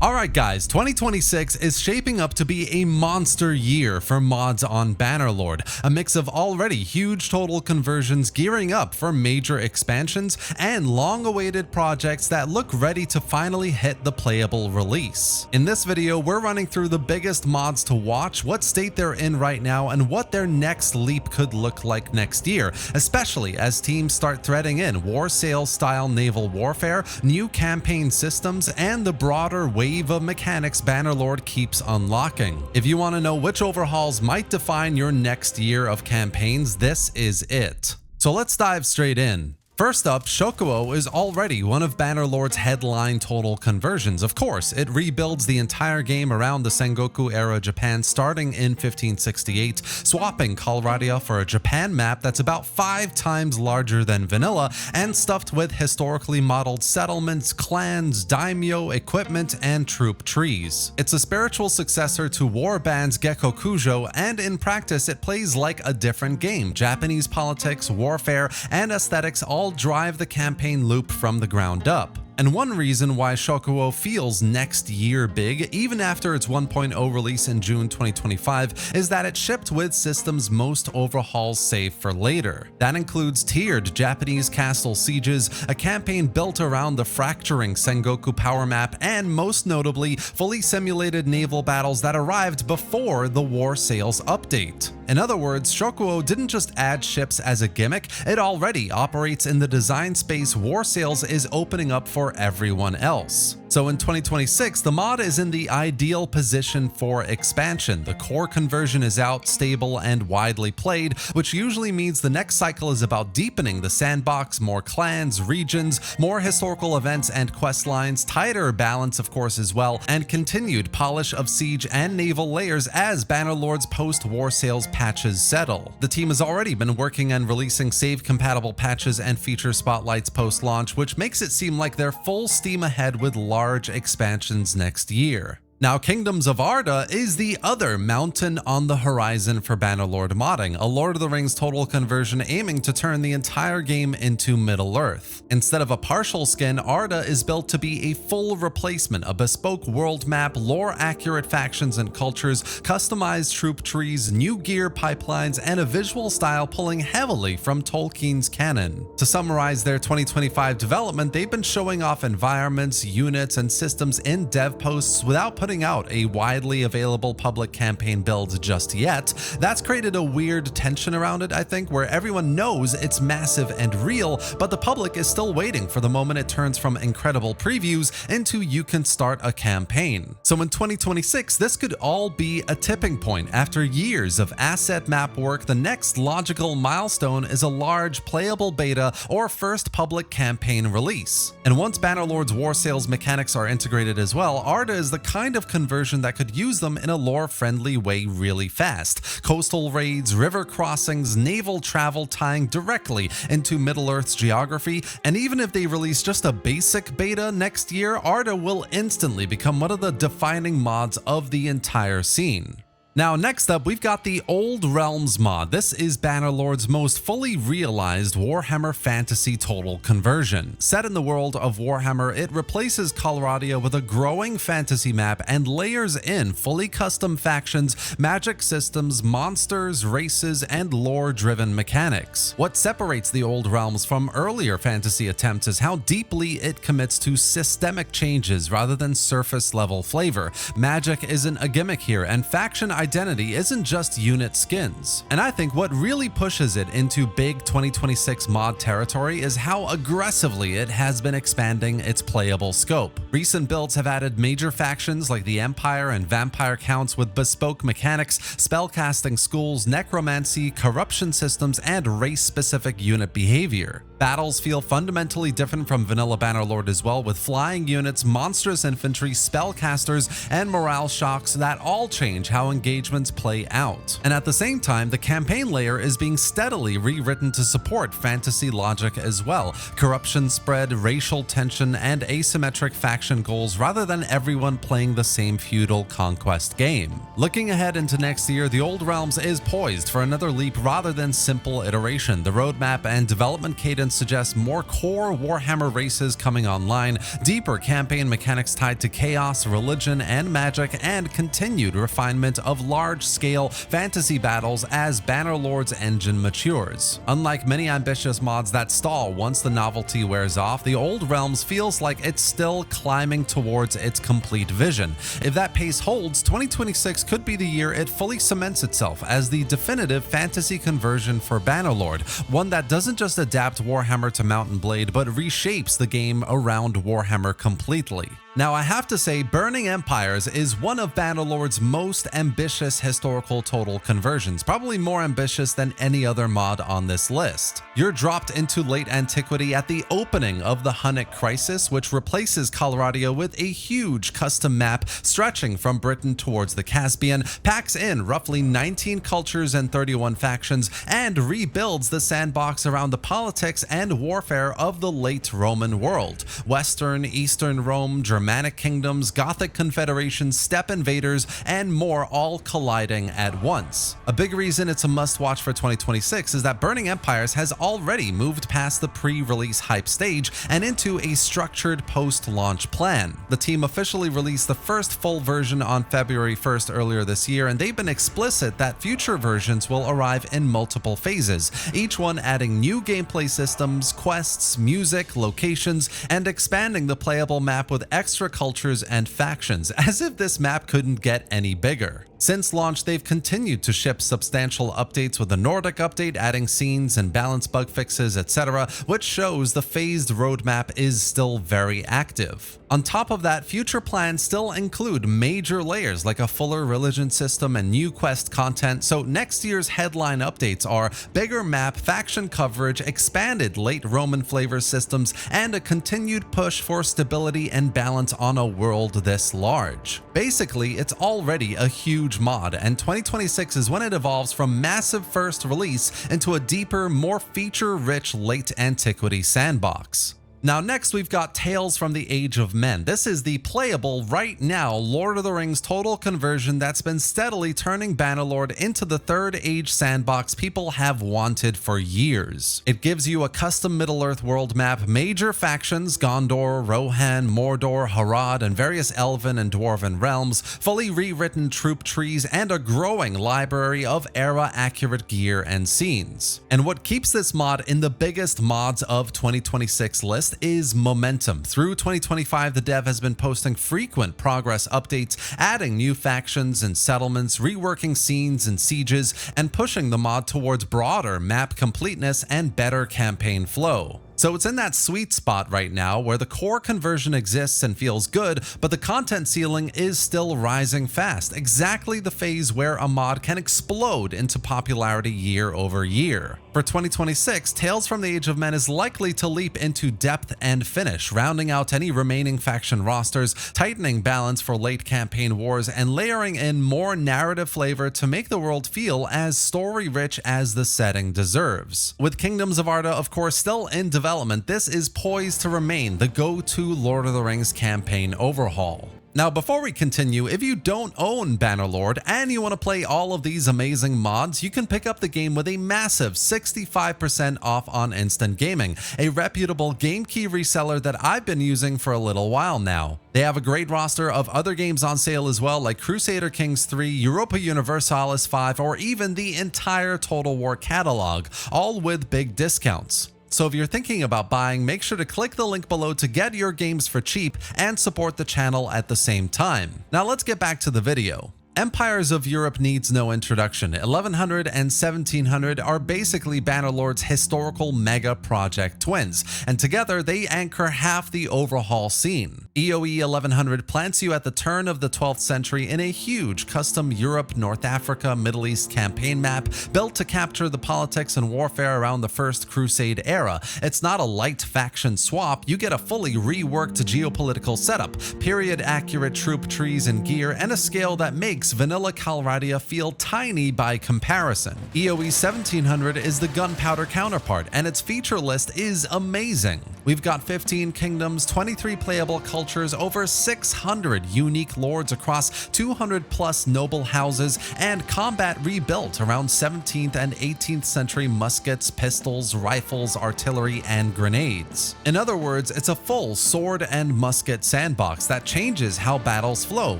Alright guys, 2026 is shaping up to be a monster year for mods on Bannerlord, a mix of already huge total conversions gearing up for major expansions and long-awaited projects that look ready to finally hit the playable release. In this video, we're running through the biggest mods to watch, what state they're in right now, and what their next leap could look like next year, especially as teams start threading in war sales style naval warfare, new campaign systems, and the broader wave of mechanics Bannerlord keeps unlocking. If you want to know which overhauls might define your next year of campaigns, this is it. So let's dive straight in. First up, Shoko is already one of Bannerlord's headline total conversions. Of course, it rebuilds the entire game around the Sengoku-era Japan starting in 1568, swapping Arda for a Japan map that's about 5 times larger than vanilla and stuffed with historically modeled settlements, clans, daimyo, equipment, and troop trees. It's a spiritual successor to Warband's Gekkokujo, and in practice it plays like a different game. Japanese politics, warfare, and aesthetics all drive the campaign loop from the ground up. And one reason why Shoko feels next year big, even after its 1.0 release in June 2025, is that it shipped with systems most overhauls save for later. That includes tiered Japanese castle sieges, a campaign built around the fracturing Sengoku power map, and most notably, fully simulated naval battles that arrived before the war sales update. In other words, Shoko didn't just add ships as a gimmick, it already operates in the design space war sales is opening up for everyone else. So in 2026, the mod is in the ideal position for expansion. The core conversion is out, stable, and widely played, which usually means the next cycle is about deepening the sandbox, more clans, regions, more historical events and quest lines, tighter balance of course as well, and continued polish of siege and naval layers as Bannerlord's post-war sales patches settle. The team has already been working on releasing save-compatible patches and feature spotlights post-launch, which makes it seem like they're full steam ahead with large expansions next year. Now, Kingdoms of Arda is the other mountain on the horizon for Bannerlord modding, a Lord of the Rings total conversion aiming to turn the entire game into Middle-earth. Instead of a partial skin, Arda is built to be a full replacement, a bespoke world map, lore-accurate factions and cultures, customized troop trees, new gear pipelines, and a visual style pulling heavily from Tolkien's canon. To summarize their 2025 development, they've been showing off environments, units, and systems in dev posts without putting out a widely available public campaign build just yet. That's created a weird tension around it, I think, where everyone knows it's massive and real, but the public is still waiting for the moment it turns from incredible previews into you can start a campaign. So in 2026, this could all be a tipping point. After years of asset map work, the next logical milestone is a large playable beta or first public campaign release. And once Bannerlord's war sales mechanics are integrated as well, Arda is the kind of conversion that could use them in a lore-friendly way really fast. Coastal raids, river crossings, naval travel tying directly into Middle-earth's geography, and even if they release just a basic beta next year, Arda will instantly become one of the defining mods of the entire scene. Now next up, we've got the Old Realms mod. This is Bannerlord's most fully realized Warhammer Fantasy total conversion. Set in the world of Warhammer, it replaces Arda with a growing fantasy map and layers in fully custom factions, magic systems, monsters, races, and lore-driven mechanics. What separates the Old Realms from earlier fantasy attempts is how deeply it commits to systemic changes rather than surface-level flavor. Magic isn't a gimmick here, and faction identity isn't just unit skins. And I think what really pushes it into big 2026 mod territory is how aggressively it has been expanding its playable scope. Recent builds have added major factions like the Empire and Vampire Counts with bespoke mechanics, spellcasting schools, necromancy, corruption systems, and race-specific unit behavior. Battles feel fundamentally different from vanilla Bannerlord as well, with flying units, monstrous infantry, spellcasters, and morale shocks that all change how engagements play out. And at the same time, the campaign layer is being steadily rewritten to support fantasy logic as well. Corruption spread, racial tension, and asymmetric faction goals rather than everyone playing the same feudal conquest game. Looking ahead into next year, the Old Realms is poised for another leap rather than simple iteration. The roadmap and development cadence trends suggest more core Warhammer races coming online, deeper campaign mechanics tied to chaos, religion, and magic, and continued refinement of large-scale fantasy battles as Bannerlord's engine matures. Unlike many ambitious mods that stall once the novelty wears off, the Old Realms feels like it's still climbing towards its complete vision. If that pace holds, 2026 could be the year it fully cements itself as the definitive fantasy conversion for Bannerlord, one that doesn't just adapt Warhammer to Mount and Blade, but reshapes the game around Warhammer completely. Now, I have to say, Burning Empires is one of Bannerlord's most ambitious historical total conversions, probably more ambitious than any other mod on this list. You're dropped into late antiquity at the opening of the Hunnic Crisis, which replaces Colorado with a huge custom map stretching from Britain towards the Caspian, packs in roughly 19 cultures and 31 factions, and rebuilds the sandbox around the politics and warfare of the late Roman world. Western, Eastern Rome, Germanic kingdoms, Gothic confederations, steppe invaders, and more all colliding at once. A big reason it's a must-watch for 2026 is that Burning Empires has already moved past the pre-release hype stage and into a structured post-launch plan. The team officially released the first full version on February 1st earlier this year, and they've been explicit that future versions will arrive in multiple phases, each one adding new gameplay systems, quests, music, locations, and expanding the playable map with extra cultures and factions, as if this map couldn't get any bigger. Since launch, they've continued to ship substantial updates, with the Nordic update adding scenes and balance bug fixes, etc., which shows the phased roadmap is still very active. On top of that, future plans still include major layers like a fuller religion system and new quest content, so next year's headline updates are bigger map, faction coverage, expanded late Roman flavor systems, and a continued push for stability and balance on a world this large. Basically, it's already a huge mod, and 2026 is when it evolves from massive first release into a deeper, more feature-rich late antiquity sandbox. Now next we've got Tales from the Age of Men. This is the playable right now Lord of the Rings total conversion that's been steadily turning Bannerlord into the third age sandbox people have wanted for years. It gives you a custom Middle-earth world map, major factions, Gondor, Rohan, Mordor, Harad, and various elven and dwarven realms, fully rewritten troop trees, and a growing library of era-accurate gear and scenes. And what keeps this mod in the biggest mods of 2026 list is momentum. Through 2025, the dev has been posting frequent progress updates, adding new factions and settlements, reworking scenes and sieges, and pushing the mod towards broader map completeness and better campaign flow. So it's in that sweet spot right now where the core conversion exists and feels good, but the content ceiling is still rising fast, exactly the phase where a mod can explode into popularity year over year. For 2026, Tales from the Age of Men is likely to leap into depth and finish, rounding out any remaining faction rosters, tightening balance for late campaign wars, and layering in more narrative flavor to make the world feel as story-rich as the setting deserves. With Kingdoms of Arda, of course, still in development, this is poised to remain the go-to Lord of the Rings campaign overhaul. Now, before we continue, if you don't own Bannerlord and you want to play all of these amazing mods, you can pick up the game with a massive 65% off on Instant Gaming, a reputable game key reseller that I've been using for a little while now. They have a great roster of other games on sale as well, like Crusader Kings 3, Europa Universalis 5, or even the entire Total War catalog, all with big discounts. So if you're thinking about buying, make sure to click the link below to get your games for cheap and support the channel at the same time. Now let's get back to the video. Empires of Europe needs no introduction. 1100 and 1700 are basically Bannerlord's historical mega project twins, and together they anchor half the overhaul scene. EOE 1100 plants you at the turn of the 12th century in a huge custom Europe, North Africa, Middle East campaign map built to capture the politics and warfare around the First Crusade era. It's not a light faction swap, you get a fully reworked geopolitical setup, period-accurate troop trees and gear, and a scale that makes vanilla Calradia feel tiny by comparison. EOE 1700 is the gunpowder counterpart, and its feature list is amazing. We've got 15 kingdoms, 23 playable cultures, over 600 unique lords across 200 plus noble houses, and combat rebuilt around 17th and 18th century muskets, pistols, rifles, artillery, and grenades. In other words, it's a full sword and musket sandbox that changes how battles flow.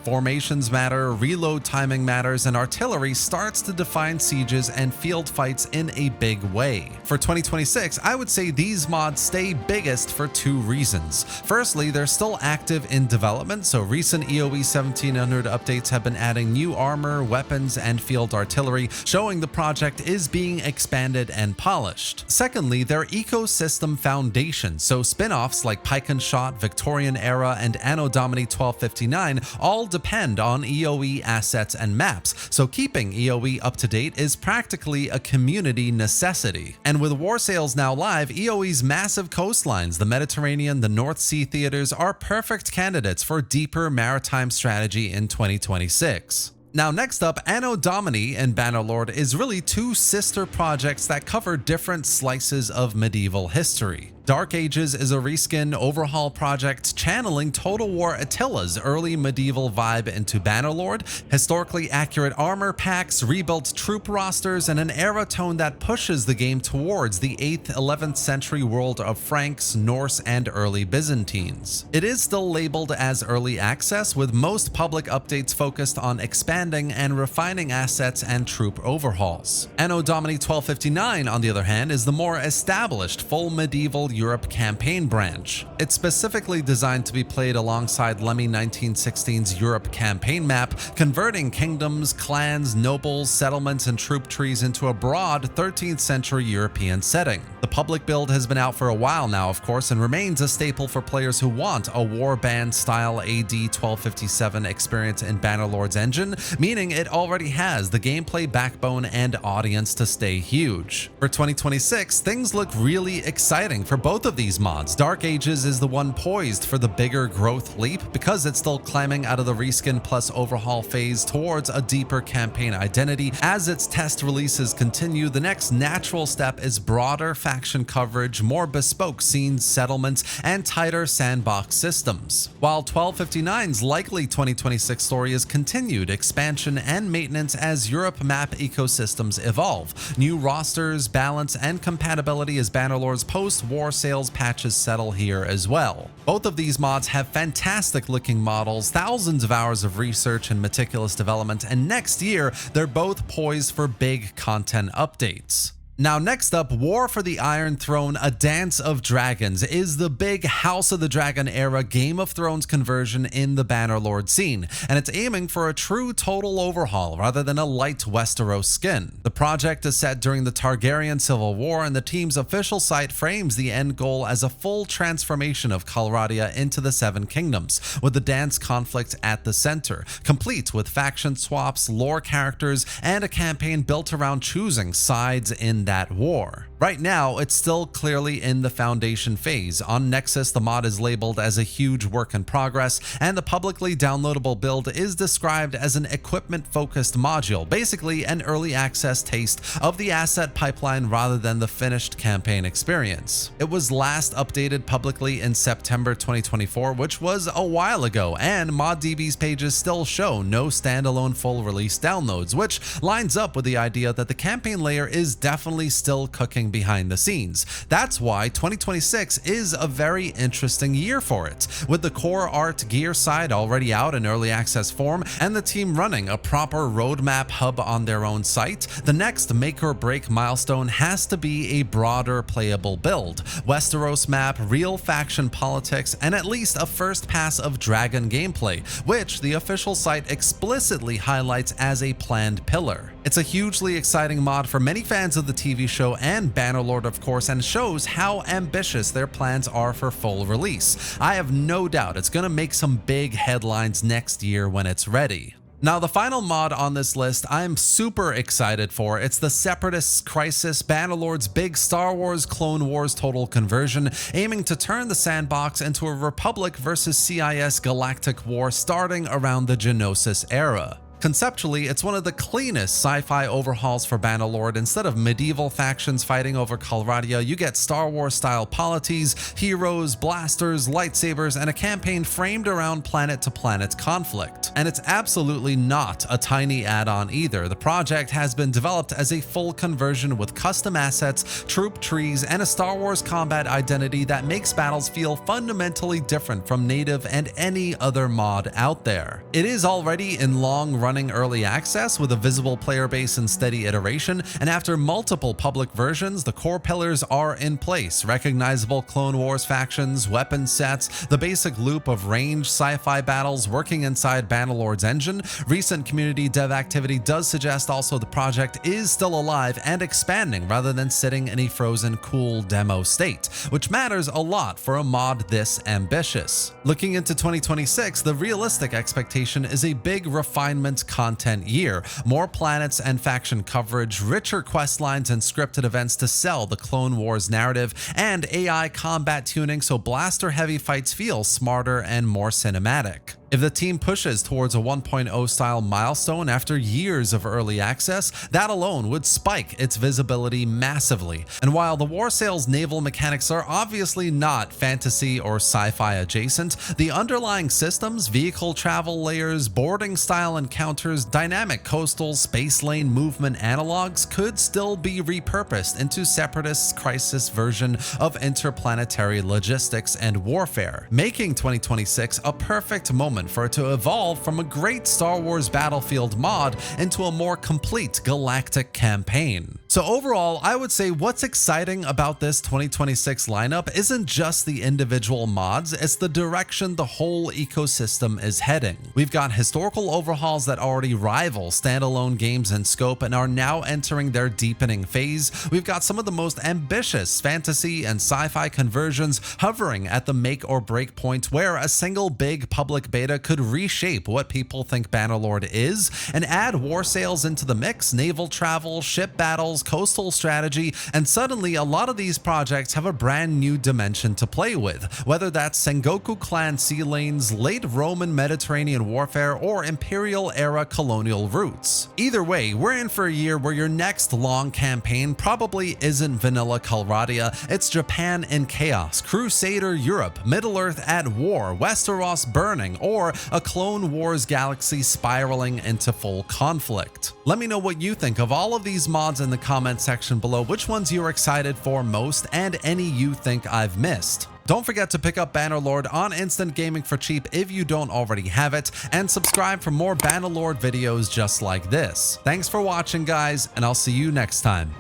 Formations matter, reload timing matters, and artillery starts to define sieges and field fights in a big way. For 2026, I would say these mods stay biggest for two reasons. Firstly, they're still active in development, so recent EOE 1700 updates have been adding new armor, weapons, and field artillery, showing the project is being expanded and polished. Secondly, their ecosystem foundation, so spin-offs like Pike and Shot, Victorian Era, and Anno Domini 1259 all depend on EOE assets and maps, so keeping EOE up to date is practically a community necessity. And with war sales now live, EOE's massive coastlines, the Mediterranean, the North Sea theaters are perfect candidates for deeper maritime strategy in 2026. Now next up, Anno Domini and Bannerlord is really two sister projects that cover different slices of medieval history. Dark Ages is a reskin overhaul project channeling Total War Attila's early medieval vibe into Bannerlord, historically accurate armor packs, rebuilt troop rosters, and an era tone that pushes the game towards the 8th, 11th century world of Franks, Norse, and early Byzantines. It is still labeled as early access, with most public updates focused on expanding and refining assets and troop overhauls. Anno Domini 1259, on the other hand, is the more established full medieval Europe campaign branch. It's specifically designed to be played alongside Lemmy 1916's Europe campaign map, converting kingdoms, clans, nobles, settlements, and troop trees into a broad 13th century European setting. The public build has been out for a while now, of course, and remains a staple for players who want a warband style AD 1257 experience in Bannerlord's engine, meaning it already has the gameplay backbone and audience to stay huge. For 2026, things look really exciting for both of these mods. Dark Ages is the one poised for the bigger growth leap because it's still climbing out of the reskin plus overhaul phase towards a deeper campaign identity. As its test releases continue, the next natural step is broader faction coverage, more bespoke scenes, settlements, and tighter sandbox systems. While 1259's likely 2026 story is continued expansion and maintenance as Europe map ecosystems evolve, new rosters, balance, and compatibility as Bannerlord's post-war sales patches settle here as well. Both of these mods have fantastic looking models, thousands of hours of research and meticulous development, and next year they're both poised for big content updates. Now next up, War for the Iron Throne: A Dance of Dragons is the big House of the Dragon era Game of Thrones conversion in the Bannerlord scene, and it's aiming for a true total overhaul rather than a light Westeros skin. The project is set during the Targaryen Civil War, and the team's official site frames the end goal as a full transformation of Calradia into the Seven Kingdoms, with the dance conflict at the center, complete with faction swaps, lore characters, and a campaign built around choosing sides in that war. Right now, it's still clearly in the foundation phase. On Nexus, the mod is labeled as a huge work in progress, and the publicly downloadable build is described as an equipment-focused module, basically an early access taste of the asset pipeline rather than the finished campaign experience. It was last updated publicly in September 2024, which was a while ago, and ModDB's pages still show no standalone full release downloads, which lines up with the idea that the campaign layer is definitely still cooking behind the scenes. That's why 2026 is a very interesting year for it, with the core art gear side already out in early access form and the team running a proper roadmap hub on their own site. The next make or break milestone has to be a broader playable build, Westeros map, real faction politics, and at least a first pass of dragon gameplay, which the official site explicitly highlights as a planned pillar. It's a hugely exciting mod for many fans of the TV show and Bannerlord, of course, and shows how ambitious their plans are for full release. I have no doubt it's going to make some big headlines next year when it's ready. Now, the final mod on this list I'm super excited for. It's the Separatists Crisis, Bannerlord's big Star Wars Clone Wars total conversion, aiming to turn the sandbox into a Republic versus CIS galactic war starting around the Geonosis era. Conceptually, it's one of the cleanest sci-fi overhauls for Bannerlord. Instead of medieval factions fighting over Calradia, you get Star Wars-style polities, heroes, blasters, lightsabers, and a campaign framed around planet-to-planet conflict. And it's absolutely not a tiny add-on either. The project has been developed as a full conversion with custom assets, troop trees, and a Star Wars combat identity that makes battles feel fundamentally different from native and any other mod out there. It is already in long-running early access with a visible player base and steady iteration, and after multiple public versions, the core pillars are in place. Recognizable Clone Wars factions, weapon sets, the basic loop of ranged sci-fi battles working inside Bannerlord's engine. Recent community dev activity does suggest also the project is still alive and expanding rather than sitting in a frozen cool demo state, which matters a lot for a mod this ambitious. Looking into 2026, the realistic expectation is a big refinement content year, more planets and faction coverage, richer quest lines and scripted events to sell the Clone Wars narrative, and AI combat tuning so blaster heavy fights feel smarter and more cinematic. If the team pushes towards a 1.0 style milestone after years of early access, that alone would spike its visibility massively. And while the War Sail's naval mechanics are obviously not fantasy or sci-fi adjacent, the underlying systems, vehicle travel layers, boarding style encounters, dynamic coastal space lane movement analogs could still be repurposed into Separatist's Crisis version of interplanetary logistics and warfare, making 2026 a perfect moment for it to evolve from a great Star Wars Battlefield mod into a more complete galactic campaign. So overall, I would say what's exciting about this 2026 lineup isn't just the individual mods, it's the direction the whole ecosystem is heading. We've got historical overhauls that already rival standalone games in scope and are now entering their deepening phase. We've got some of the most ambitious fantasy and sci-fi conversions hovering at the make or break point where a single big public beta could reshape what people think Bannerlord is, and add war sails into the mix, naval travel, ship battles, coastal strategy, and suddenly a lot of these projects have a brand new dimension to play with, whether that's Sengoku clan sea lanes, late Roman Mediterranean warfare, or Imperial era colonial routes. Either way, we're in for a year where your next long campaign probably isn't vanilla Calradia, it's Japan in chaos, Crusader Europe, Middle-earth at war, Westeros burning, or a Clone Wars galaxy spiraling into full conflict. Let me know what you think of all of these mods in the comment section below, which ones you're excited for most, and any you think I've missed. Don't forget to pick up Bannerlord on Instant Gaming for cheap if you don't already have it, and subscribe for more Bannerlord videos just like this. Thanks for watching, guys, and I'll see you next time.